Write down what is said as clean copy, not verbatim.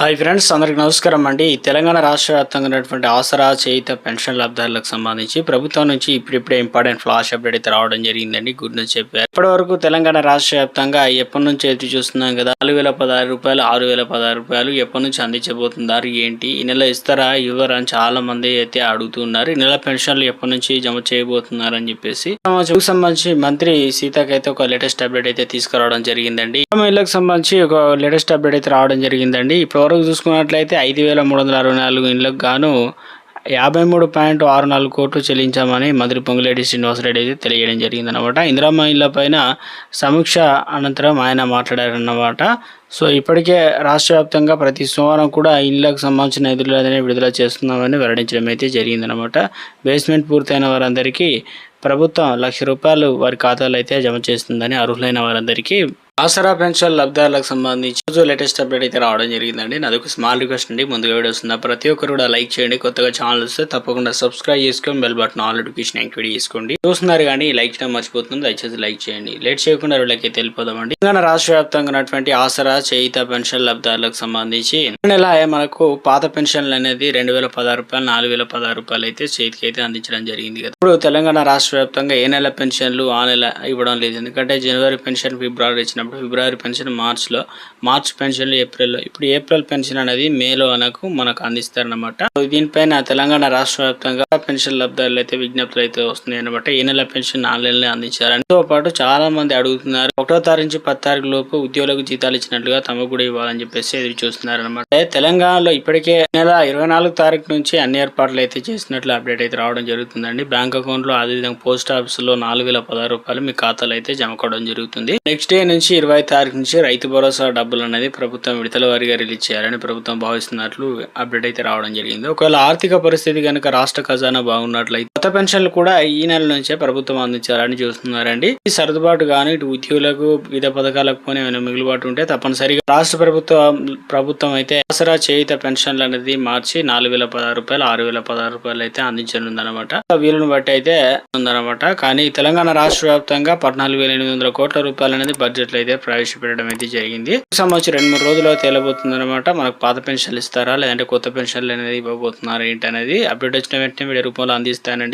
Hi friends, అందరికి నమస్కారం అండి. తెలంగాణ రాష్ట్ర వ్యాప్తంగా ఉన్నటువంటి ఆసరా చేయుత పెన్షన్ లబ్ధారులకు సంబంధించి ప్రభుత్వం నుంచి ఇప్పుడిప్పుడే ఇంపార్టెంట్ ఫ్లాష్ అప్డేట్ అయితే రావడం జరిగిందండి. గుడ్ న్యూస్ చెప్పారు. ఇప్పటి వరకు తెలంగాణ రాష్ట్ర వ్యాప్తంగా ఎప్పటి నుంచి ఎదురు చూస్తున్నాం కదా, 4016 రూపాయలు, 6016 రూపాయలు ఎప్పటి నుంచి అందించబోతున్నారు, ఏంటి ఈ నెల ఇస్తారా ఇవ్వరా అని చాలా మంది అయితే అడుగుతున్నారు. ఈ నెల పెన్షన్లు ఎప్పటి నుంచి జమ చేయబోతున్నారు అని చెప్పేసి సంబంధించి మంత్రి సీతకి అయితే ఒక లేటెస్ట్ అప్డేట్ అయితే తీసుకురావడం జరిగిందండి. ఇళ్లకు సంబంధించి ఒక లేటెస్ట్ అప్డేట్ అయితే రావడం జరిగిందండి. వరకు చూసుకున్నట్లయితే 5364 ఇండ్లకు గాను 53.64 కోట్లు చెల్లించామని మంత్రి పొంగులేటి శ్రీనివాసరెడ్డి అయితే తెలియడం జరిగిందనమాట. ఇందిరమ్మ ఇళ్ల పైన సమీక్ష అనంతరం ఆయన మాట్లాడారన్నమాట. సో ఇప్పటికే రాష్ట్ర వ్యాప్తంగా ప్రతి సోమవారం కూడా ఇళ్లకు సంబంధించిన నిధులను విడుదల చేస్తున్నామని వెల్లడించడం అయితే జరిగిందనమాట. బేస్మెంట్ పూర్తయిన వారందరికీ ప్రభుత్వం ₹1,00,000 వారి ఖాతాలో అయితే జమ చేస్తుందని అర్హులైన వారందరికీ ఆసరా పెన్షన్ లబ్ధారులకు సంబంధించి రోజు లేటెస్ట్ అప్డేట్ అయితే రావడం జరిగిందండి. నాదొక స్మాల్ రిక్వెస్ట్ అండి, ముందుగా వీడియో వస్తుందా ప్రతి ఒక్కరు కూడా లైక్ చేయండి. కొత్తగా ఛానల్ వస్తే తప్పకుండా సబ్స్క్రైబ్ చేసుకొని bell button all notification activate చేసుకోండి. చూస్తున్నారు కానీ లైక్ చేయడం మర్చిపోతుంది, దయచేసి లైక్ చేయండి. లేట్ చేయకుండా వీళ్ళకి తెలిపోదామండి. తెలంగాణ రాష్ట్ర వ్యాప్తంగా ఉన్నటువంటి ఆసరా చేయుత పెన్షన్ లబ్ధారులకు సంబంధించి నెల మనకు పాత పెన్షన్లు అనేది ₹2016, ₹4016 అయితే చేతికి అయితే అందించడం జరిగింది కదా. ఇప్పుడు తెలంగాణ రాష్ట్ర వ్యాప్తంగా ఏ నెల పెన్షన్లు ఆ నెల ఇవ్వడం లేదు. ఎందుకంటే జనవరి పెన్షన్ ఫిబ్రవరి ఇచ్చినప్పుడు ఫిబ్రవరి పెన్షన్ మార్చిలో, మార్చ్ పెన్షన్లు ఏప్రిల్లో, ఇప్పుడు ఏప్రిల్ పెన్షన్ అనేది మేలో మనకు అందిస్తారనమాట. దీనిపైన తెలంగాణ రాష్ట్ర వ్యాప్తంగా పెన్షన్ లబ్ధారులు అయితే విజ్ఞప్తులు అయితే వస్తున్నాయి అనమాట. ఈ నెల పెన్షన్ 4 నెలలే అందించారని తో పాటు చాలా మంది అడుగుతున్నారు. 1వ తారీఖు నుంచి 10వ తారీఖు లోపు ఉద్యోగులకు జీతాలు ఇచ్చినట్లుగా తమకు కూడా ఇవ్వాలని చెప్పేసి ఎదురు చూస్తున్నారు అనమాట. తెలంగాణలో ఇప్పటికే నెల 24వ తారీఖు నుంచి అన్ని ఏర్పాట్లు అయితే చేసినట్లు అప్డేట్ అయితే రావడం జరుగుతుందండి. బ్యాంక్ అకౌంట్ లో అదేవిధంగా పోస్ట్ ఆఫీస్ లో ₹4016 మీ ఖాతాలో అయితే జమ కావడం జరుగుతుంది. నెక్స్ట్ డే నుంచి 20వ తారీఖు నుంచి రైతు భరోసా డబ్బులు అనేది ప్రభుత్వం విడతల వారీగా రిలీజ్ చేయాలని ప్రభుత్వం భావిస్తున్నట్లు అప్డేట్ అయితే రావడం జరిగింది. ఒకవేళ ఆర్థిక పరిస్థితి కనుక రాష్ట్ర ఖజానా బాగున్నట్లయితే కొత్త పెన్షన్లు కూడా ఈ నెల నుంచే ప్రభుత్వం అందించాలని చూస్తున్నారండి. ఈ సర్దుబాటు గాను ఇటు ఉద్యోగులకు వివిధ పథకాలకు పోనీ ఏమైనా మిగులుబాటు ఉంటే తప్పనిసరిగా రాష్ట్ర ప్రభుత్వం అయితే ఆసరా చేయుత పెన్షన్లు అనేది మార్చి ₹4016, ₹6016 అయితే అందించనుందనమాట. వీలును బట్టి అయితే ఉందన్నమాట. కానీ తెలంగాణ రాష్ట్ర వ్యాప్తంగా 14,800 కోట్ల రూపాయలు అనేది బడ్జెట్ లో అయితే ప్రవేశపెట్టడం అయితే జరిగింది. సంబంధించి 2-3 రోజుల్లో తేలబోతుంది అనమాట. మనకు పాత పెన్షన్లు ఇస్తారా లేదంటే కొత్త పెన్షన్లు అనేది ఇవ్వబోతున్నారు ఏంటి అనేది అప్డేట్ వచ్చిన వెంటనే వీడియో రూపంలో అందిస్తానండి.